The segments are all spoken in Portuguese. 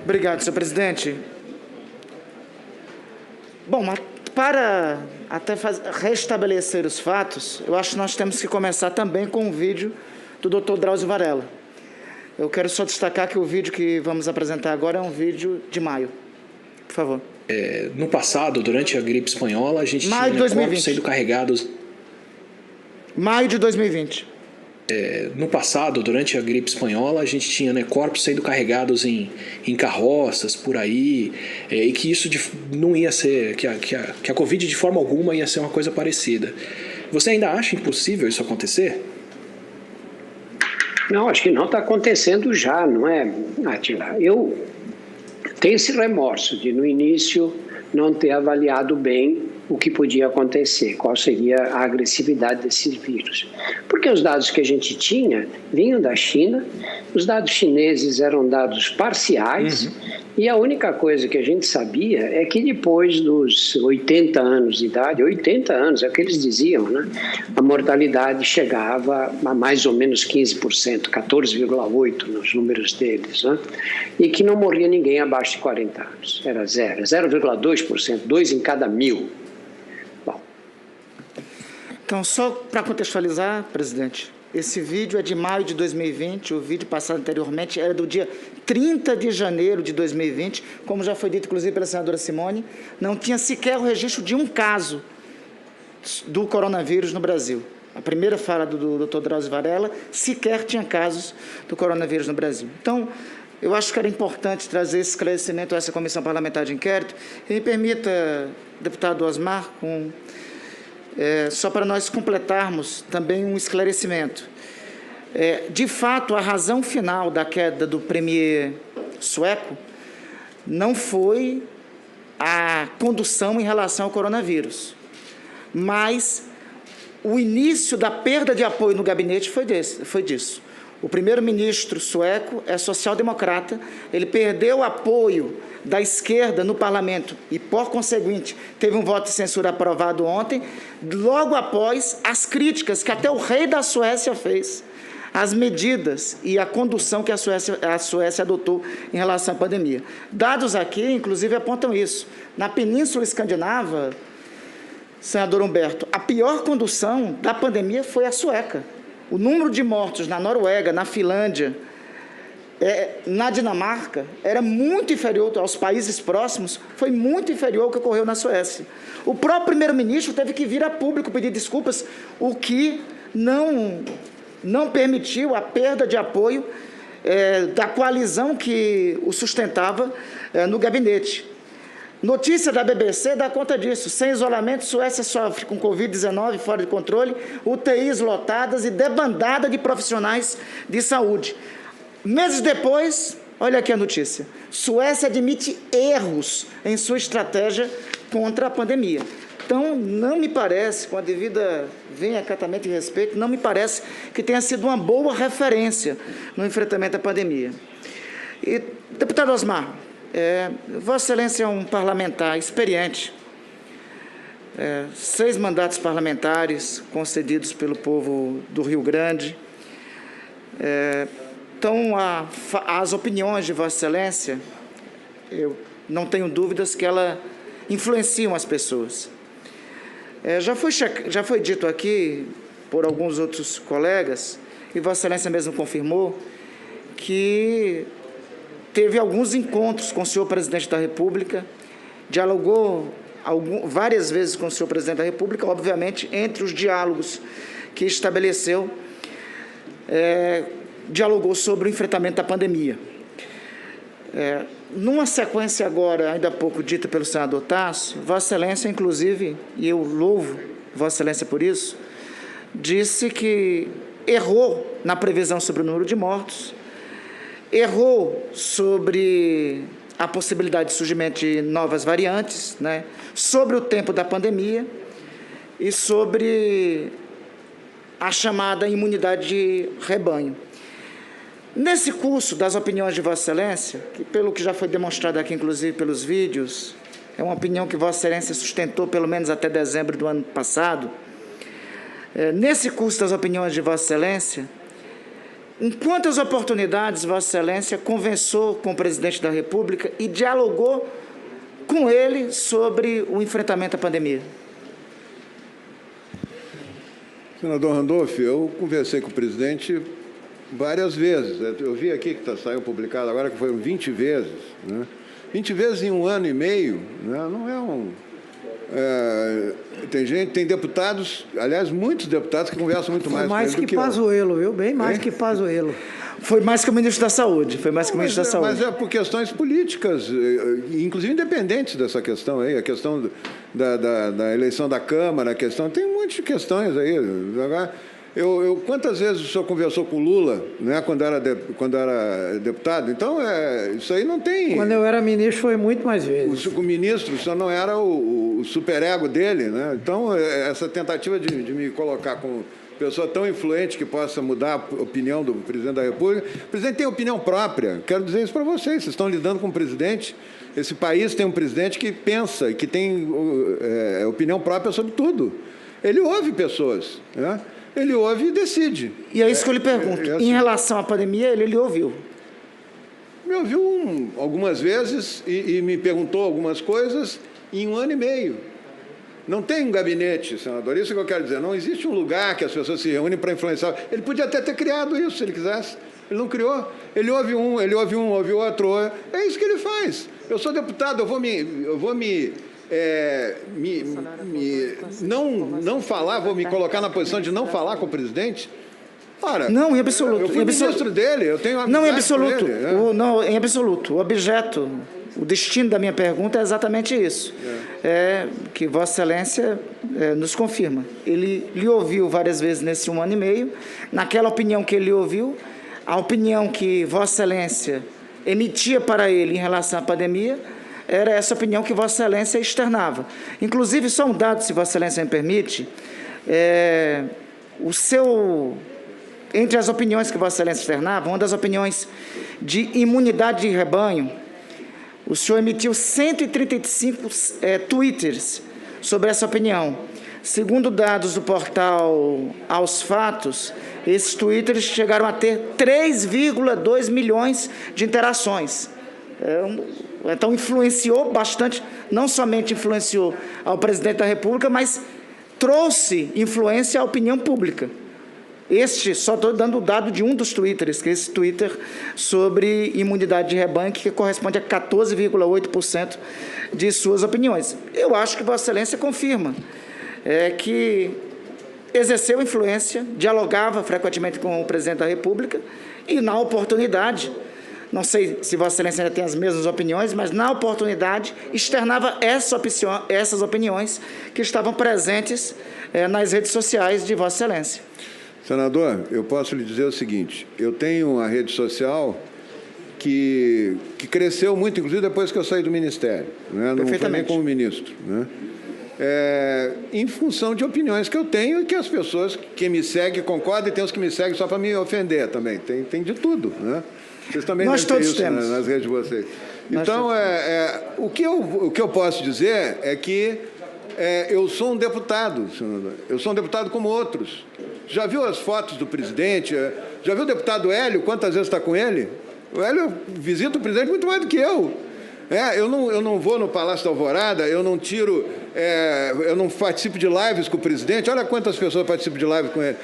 Obrigado, senhor presidente. Bom, para até restabelecer os fatos, eu acho que nós temos que começar também com um vídeo do Dr. Drauzio Varella. Eu quero só destacar que o vídeo que vamos apresentar agora é um vídeo de maio. Por favor. No passado, durante a gripe espanhola, a gente maio tinha de corpos sendo carregados... Maio de 2020. No passado, durante a gripe espanhola, a gente tinha corpos sendo carregados em carroças por aí, e que isso não ia ser, que a Covid de forma alguma ia ser uma coisa parecida. Você ainda acha impossível isso acontecer? Não, acho que não está acontecendo já, não é, Átila? Eu tenho esse remorso de, no início, não ter avaliado bem o que podia acontecer, qual seria a agressividade desses vírus. Porque os dados que a gente tinha vinham da China, os dados chineses eram dados parciais, e a única coisa que a gente sabia é que depois dos 80 anos de idade, 80 anos, é o que eles diziam, né? A mortalidade chegava a mais ou menos 15%, 14,8% nos números deles, né? E que não morria ninguém abaixo de 40 anos, era 0,2%, 2 em cada 1.000. Então, só para contextualizar, presidente, esse vídeo é de maio de 2020, o vídeo passado anteriormente era do dia 30 de janeiro de 2020, como já foi dito, inclusive, pela senadora Simone, não tinha sequer o registro de um caso do coronavírus no Brasil. A primeira fala do Dr. Drauzio Varella, sequer tinha casos do coronavírus no Brasil. Então, eu acho que era importante trazer esse esclarecimento a essa comissão parlamentar de inquérito. E me permita, deputado Osmar, só para nós completarmos também um esclarecimento. De fato, a razão final da queda do premier sueco não foi a condução em relação ao coronavírus, mas o início da perda de apoio no gabinete foi disso. O primeiro-ministro sueco é social-democrata, ele perdeu o apoio da esquerda no parlamento e, por conseguinte, teve um voto de censura aprovado ontem, logo após as críticas que até o rei da Suécia fez às medidas e à condução que a Suécia adotou em relação à pandemia. Dados aqui, inclusive, apontam isso. Na Península Escandinava, senador Humberto, a pior condução da pandemia foi a sueca. O número de mortos na Noruega, na Finlândia, na Dinamarca, era muito inferior aos países próximos, foi muito inferior ao que ocorreu na Suécia. O próprio primeiro-ministro teve que vir a público pedir desculpas, o que não permitiu a perda de apoio da coalizão que o sustentava no gabinete. Notícia da BBC dá conta disso. Sem isolamento, Suécia sofre com Covid-19 fora de controle, UTIs lotadas e debandada de profissionais de saúde. Meses depois, olha aqui a notícia, Suécia admite erros em sua estratégia contra a pandemia. Então, não me parece, com a devida acatamento e respeito, não me parece que tenha sido uma boa referência no enfrentamento à pandemia. E, deputado Osmar, Vossa Excelência é um parlamentar experiente, 6 mandatos parlamentares concedidos pelo povo do Rio Grande. Então, as opiniões de Vossa Excelência, eu não tenho dúvidas que elas influenciam as pessoas. Já foi dito aqui por alguns outros colegas, e Vossa Excelência mesmo confirmou, que teve alguns encontros com o senhor presidente da República, dialogou várias vezes com o senhor presidente da República, obviamente, entre os diálogos que estabeleceu, dialogou sobre o enfrentamento da pandemia. Numa sequência agora, ainda há pouco dita pelo senador Tasso, Vossa Excelência, inclusive, e eu louvo Vossa Excelência por isso, disse que errou na previsão sobre o número de mortos, errou sobre a possibilidade de surgimento de novas variantes, sobre o tempo da pandemia e sobre a chamada imunidade de rebanho. Nesse curso das opiniões de Vossa Excelência, que pelo que já foi demonstrado aqui, inclusive pelos vídeos, é uma opinião que Vossa Excelência sustentou pelo menos até dezembro do ano passado, nesse curso das opiniões de Vossa Excelência, Em quantas oportunidades Vossa Excelência conversou com o presidente da República e dialogou com ele sobre o enfrentamento à pandemia? Senador Randolph, eu conversei com o presidente várias vezes. Eu vi aqui que saiu publicado agora que foram 20 vezes. Né? 20 vezes em 1 ano e meio, né? Não é um... tem deputados, aliás, muitos deputados que conversam muito mais com ele do que eu. Mais que Pazuello, viu? Bem mais que Pazuello. Foi mais que o ministro da Saúde. Foi mais que o ministro da Saúde. Mas é por questões políticas, inclusive independentes dessa questão aí, a questão da eleição da Câmara, a questão... Tem um monte de questões aí. Quantas vezes o senhor conversou com o Lula, né, quando era deputado? Então, isso aí não tem... Quando eu era ministro, foi muito mais vezes. O ministro, o senhor não era o superego dele, né? Então, essa tentativa de me colocar como pessoa tão influente que possa mudar a opinião do presidente da República... O presidente tem opinião própria. Quero dizer isso para vocês. Vocês estão lidando com um presidente... Esse país tem um presidente que pensa, que tem opinião própria sobre tudo. Ele ouve pessoas, né? Ele ouve e decide. E é isso que eu lhe pergunto. Assim, em relação à pandemia, ele lhe ouviu? Me ouviu algumas vezes e me perguntou algumas coisas em 1 ano e meio. Não tem um gabinete, senador. Isso que eu quero dizer. Não existe um lugar que as pessoas se reúnem para influenciar. Ele podia até ter criado isso, se ele quisesse. Ele não criou. Ele ouve ouve outro. É isso que ele faz. Eu sou deputado, eu vou não falar, vou me colocar na posição de não falar com o presidente? Ora, não, em absoluto. Eu fui ministro dele, eu tenho não, em absoluto. Ele, não, em absoluto. O objeto, o destino da minha pergunta é exatamente isso. Que Vossa Excelência nos confirma. Ele lhe ouviu várias vezes nesse 1 ano e meio. Naquela opinião que ele ouviu, a opinião que Vossa Excelência emitia para ele em relação à pandemia, era essa opinião que Vossa Excelência externava. Inclusive, só um dado, se Vossa Excelência me permite, entre as opiniões que Vossa Excelência externava, uma das opiniões de imunidade de rebanho, o senhor emitiu 135 twitters sobre essa opinião. Segundo dados do portal Aos Fatos, esses twitters chegaram a ter 3,2 milhões de interações. Então, influenciou bastante, não somente influenciou ao presidente da República, mas trouxe influência à opinião pública. Só estou dando o dado de um dos twitters, que é esse Twitter sobre imunidade de rebanho, que corresponde a 14,8% de suas opiniões. Eu acho que Vossa Excelência confirma que exerceu influência, dialogava frequentemente com o presidente da República e, na oportunidade, não sei se Vossa Excelência ainda tem as mesmas opiniões, mas, na oportunidade, externava essas opiniões que estavam presentes nas redes sociais de Vossa Excelência. Senador, eu posso lhe dizer o seguinte, eu tenho uma rede social que cresceu muito, inclusive depois que eu saí do Ministério, né? Não foi nem como ministro, né? Em função de opiniões que eu tenho e que as pessoas que me seguem concordam, e tem os que me seguem só para me ofender também. Tem de tudo, né? Vocês também Nós devem ter todos isso temos. Nas redes de vocês. Então, o que eu posso dizer é que eu sou um deputado, senador. Eu sou um deputado como outros. Já viu as fotos do presidente? Já viu o deputado Hélio? Quantas vezes está com ele? O Hélio visita o presidente muito mais do que eu. Eu não vou no Palácio da Alvorada, eu não participo de lives com o presidente. Olha quantas pessoas participam de live com ele.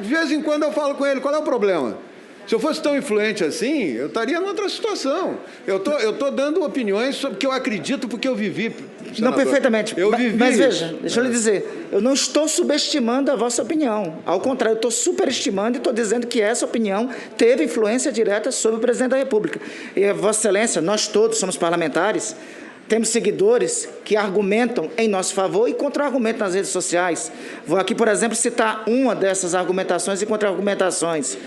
De vez em quando eu falo com ele, qual é o problema? Se eu fosse tão influente assim, eu estaria em outra situação. Eu tô dando opiniões sobre o que eu acredito, porque eu vivi. Senador. Não, perfeitamente. Eu vivi mas isso. Veja, deixa eu lhe dizer, eu não estou subestimando a vossa opinião. Ao contrário, eu estou superestimando e estou dizendo que essa opinião teve influência direta sobre o presidente da República. E, Vossa Excelência, nós todos somos parlamentares, temos seguidores que argumentam em nosso favor e contra-argumentam nas redes sociais. Vou aqui, por exemplo, citar uma dessas argumentações e contra-argumentações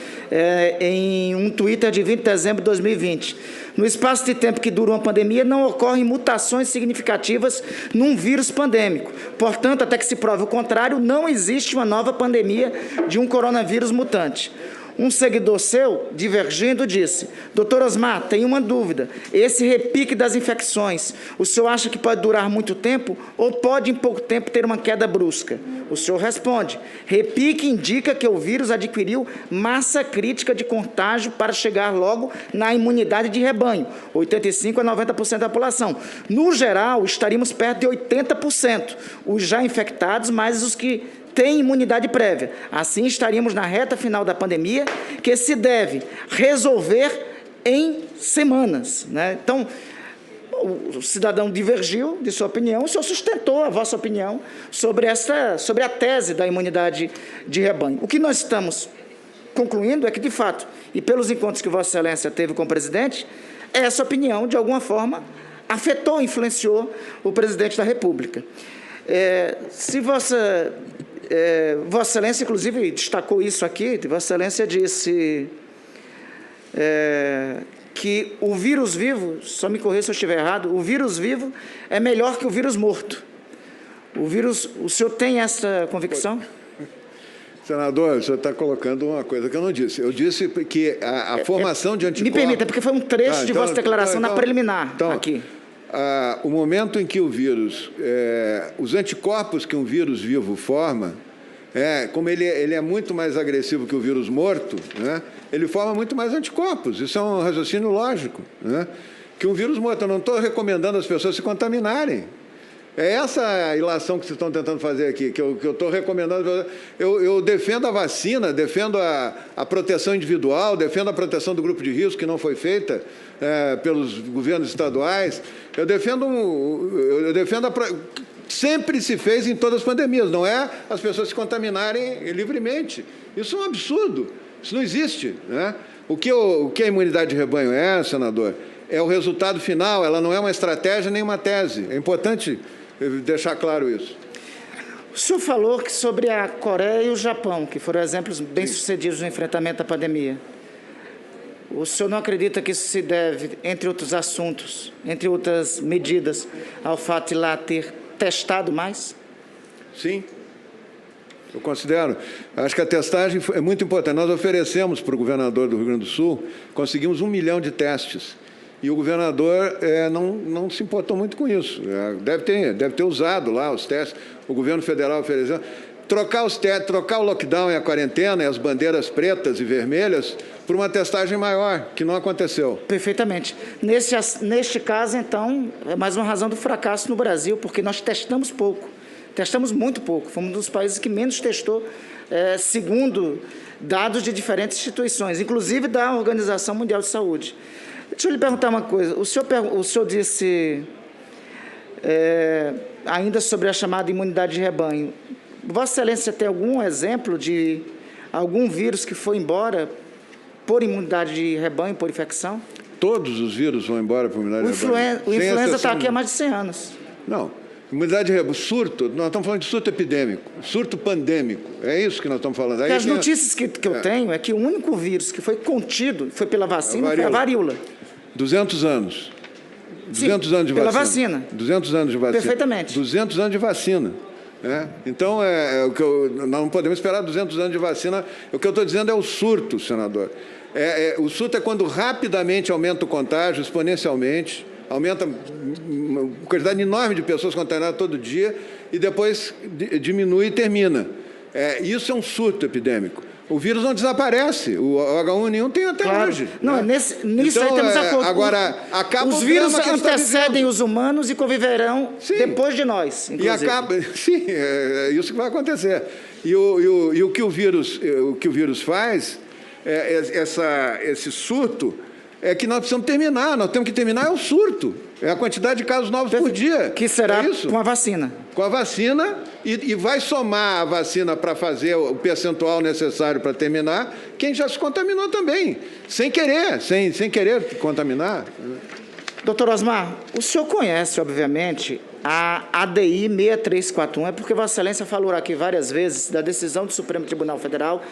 em um Twitter de 20 de dezembro de 2020. No espaço de tempo que dura uma pandemia, não ocorrem mutações significativas num vírus pandêmico. Portanto, até que se prove o contrário, não existe uma nova pandemia de um coronavírus mutante. Um seguidor seu, divergindo, disse: doutor Osmar, tem uma dúvida. Esse repique das infecções, o senhor acha que pode durar muito tempo ou pode em pouco tempo ter uma queda brusca? O senhor responde: repique indica que o vírus adquiriu massa crítica de contágio para chegar logo na imunidade de rebanho, 85% a 90% da população. No geral, estaríamos perto de 80%, os já infectados mais os que têm imunidade prévia. Assim, estaríamos na reta final da pandemia, que se deve resolver em semanas, né? Então, o cidadão divergiu de sua opinião, o senhor sustentou a vossa opinião sobre a tese da imunidade de rebanho. O que nós estamos concluindo é que, de fato, e pelos encontros que Vossa Excelência teve com o presidente, essa opinião, de alguma forma, afetou, influenciou o presidente da República. Se Vossa Excelência, inclusive, destacou isso aqui, Vossa Excelência disse que o vírus vivo, só me corrija se eu estiver errado, o vírus vivo é melhor que o vírus morto. O senhor tem essa convicção? Senador, o senhor está colocando uma coisa que eu não disse. Eu disse que a formação de anticorpos... Me permita, porque foi um trecho de vossa declaração na preliminar aqui. O momento em que o vírus... os anticorpos que um vírus vivo forma, como ele é muito mais agressivo que o vírus morto, né, ele forma muito mais anticorpos. Isso é um raciocínio lógico, né, que um vírus morto. Eu não estou recomendando as pessoas se contaminarem. É essa ilação que vocês estão tentando fazer aqui, que eu estou recomendando. Eu defendo a vacina, defendo a proteção individual, defendo a proteção do grupo de risco, que não foi feita pelos governos estaduais. Eu defendo sempre se fez em todas as pandemias, não é as pessoas se contaminarem livremente. Isso é um absurdo, isso não existe, né? O que a imunidade de rebanho senador, é o resultado final, ela não é uma estratégia nem uma tese. É importante deixar claro isso. O senhor falou que sobre a Coreia e o Japão, que foram exemplos bem-sucedidos no enfrentamento da pandemia. O senhor não acredita que isso se deve, entre outros assuntos, entre outras medidas, ao fato de lá ter testado mais? Sim, eu considero. Acho que a testagem é muito importante. Nós oferecemos para o governador do Rio Grande do Sul, conseguimos 1 milhão de testes. E o governador não se importou muito com isso. Deve ter usado lá os testes. O governo federal ofereceu. Trocar os testes, trocar o lockdown e a quarentena e as bandeiras pretas e vermelhas por uma testagem maior, que não aconteceu. Perfeitamente. Neste caso, então, é mais uma razão do fracasso no Brasil, porque nós testamos pouco. Testamos muito pouco. Fomos um dos países que menos testou, segundo dados de diferentes instituições, inclusive da Organização Mundial de Saúde. Deixa eu lhe perguntar uma coisa. O senhor disse, ainda sobre a chamada imunidade de rebanho, Vossa Excelência tem algum exemplo de algum vírus que foi embora por imunidade de rebanho, por infecção? Todos os vírus vão embora por imunidade de rebanho. O influenza está aqui há mais de 100 anos. Não. Imunidade de rebanho, surto, nós estamos falando de surto epidêmico, surto pandêmico, é isso que nós estamos falando. Aí as notícias que eu tenho é que o único vírus que foi contido, foi pela vacina, foi a varíola. 200 anos. 200 anos de pela vacina. vacina. 200 anos de vacina. Perfeitamente. 200 anos de vacina. Então, nós não podemos esperar 200 anos de vacina. O que eu estou dizendo é o surto, senador. O surto é quando rapidamente aumenta o contágio, exponencialmente, aumenta uma quantidade enorme de pessoas contaminadas todo dia e depois diminui e termina. Isso é um surto epidêmico. O vírus não desaparece. O H1N1 tem até hoje. Não, né? Nisso aí temos acordo. Agora, acaba os vírus antecedem os humanos e conviverão depois de nós, inclusive. E acaba, sim, é isso que vai acontecer. E o que o vírus faz, esse surto, é que nós precisamos terminar. Nós temos que terminar o surto. É a quantidade de casos novos por dia. Que será com a vacina. Com a vacina, e vai somar a vacina para fazer o percentual necessário para terminar quem já se contaminou também, sem querer contaminar. Doutor Osmar, o senhor conhece, obviamente, a ADI 6341, é porque Vossa Excelência falou aqui várias vezes da decisão do Supremo Tribunal Federal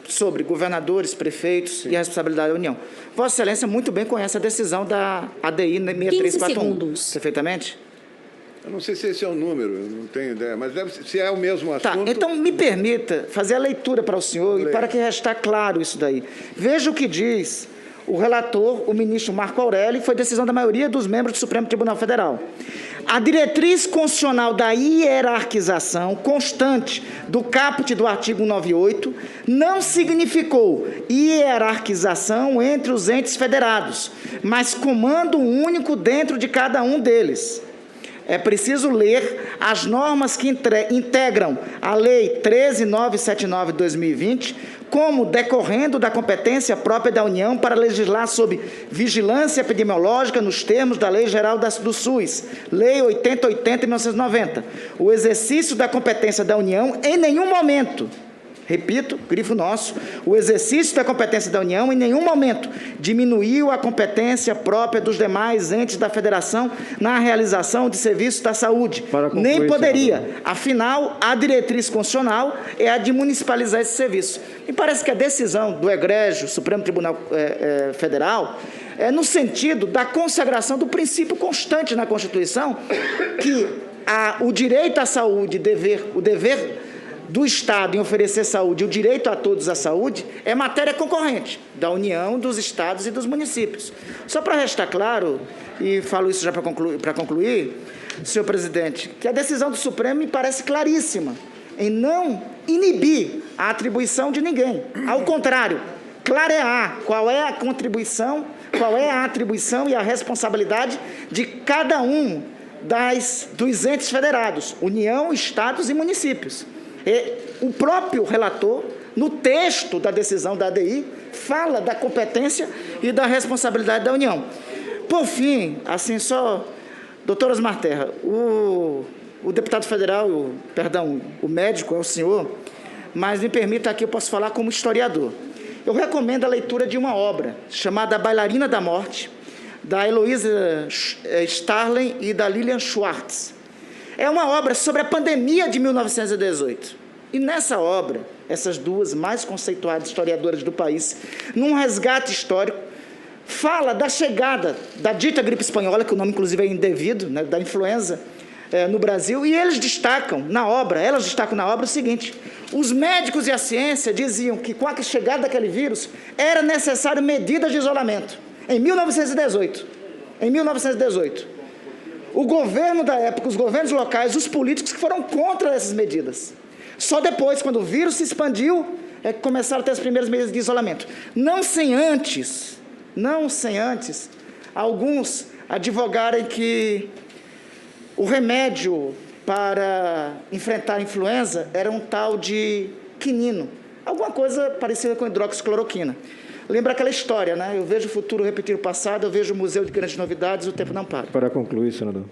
sobre governadores, prefeitos e a responsabilidade da União. Vossa Excelência muito bem conhece a decisão da ADI 6341. 15 segundos. Perfeitamente? Eu não sei se esse é o número, eu não tenho ideia, mas se é o mesmo assunto... Tá, então me permita fazer a leitura para o senhor e para que restar claro isso daí. Veja o que diz o relator, o ministro Marco Aurélio, foi decisão da maioria dos membros do Supremo Tribunal Federal. A diretriz constitucional da hierarquização constante do caput do artigo 198 não significou hierarquização entre os entes federados, mas comando único dentro de cada um deles. É preciso ler as normas que integram a Lei 13.979 de 2020, como decorrendo da competência própria da União para legislar sobre vigilância epidemiológica nos termos da Lei Geral do SUS, Lei 8080 de 1990. O exercício da competência da União em nenhum momento, repito, grifo nosso, o exercício da competência da União em nenhum momento diminuiu a competência própria dos demais entes da Federação na realização de serviços da saúde. Nem poderia. Senador. Afinal, a diretriz constitucional é a de municipalizar esse serviço. E parece que a decisão do egrégio Supremo Tribunal Federal é no sentido da consagração do princípio constante na Constituição que o direito à saúde, o dever do Estado em oferecer saúde e o direito a todos à saúde é matéria concorrente da União, dos Estados e dos municípios. Só para restar claro, e falo isso já para concluir, senhor presidente, que a decisão do Supremo me parece claríssima em não inibir a atribuição de ninguém. Ao contrário, clarear qual é a contribuição, qual é a atribuição e a responsabilidade de cada um dos entes federados, União, Estados e municípios. O próprio relator, no texto da decisão da ADI, fala da competência e da responsabilidade da União. Por fim, assim só, doutor Osmar Terra, o deputado federal, o médico é o senhor, mas me permita aqui, eu posso falar como historiador. Eu recomendo a leitura de uma obra chamada A Bailarina da Morte, da Heloísa Starling e da Lilian Schwartz. É uma obra sobre a pandemia de 1918. E nessa obra, essas duas mais conceituadas historiadoras do país, num resgate histórico, fala da chegada da dita gripe espanhola, que o nome inclusive é indevido, né, da influenza no Brasil, e elas destacam na obra o seguinte: os médicos e a ciência diziam que com a chegada daquele vírus era necessário medidas de isolamento. Em 1918. O governo da época, os governos locais, os políticos que foram contra essas medidas. Só depois, quando o vírus se expandiu, é que começaram a ter as primeiras medidas de isolamento. Não sem antes, alguns advogarem que o remédio para enfrentar a influenza era um tal de quinino, alguma coisa parecida com hidroxicloroquina. Lembra aquela história, né? Eu vejo o futuro repetir o passado, eu vejo o museu de grandes novidades, o tempo não para. Para concluir, senador.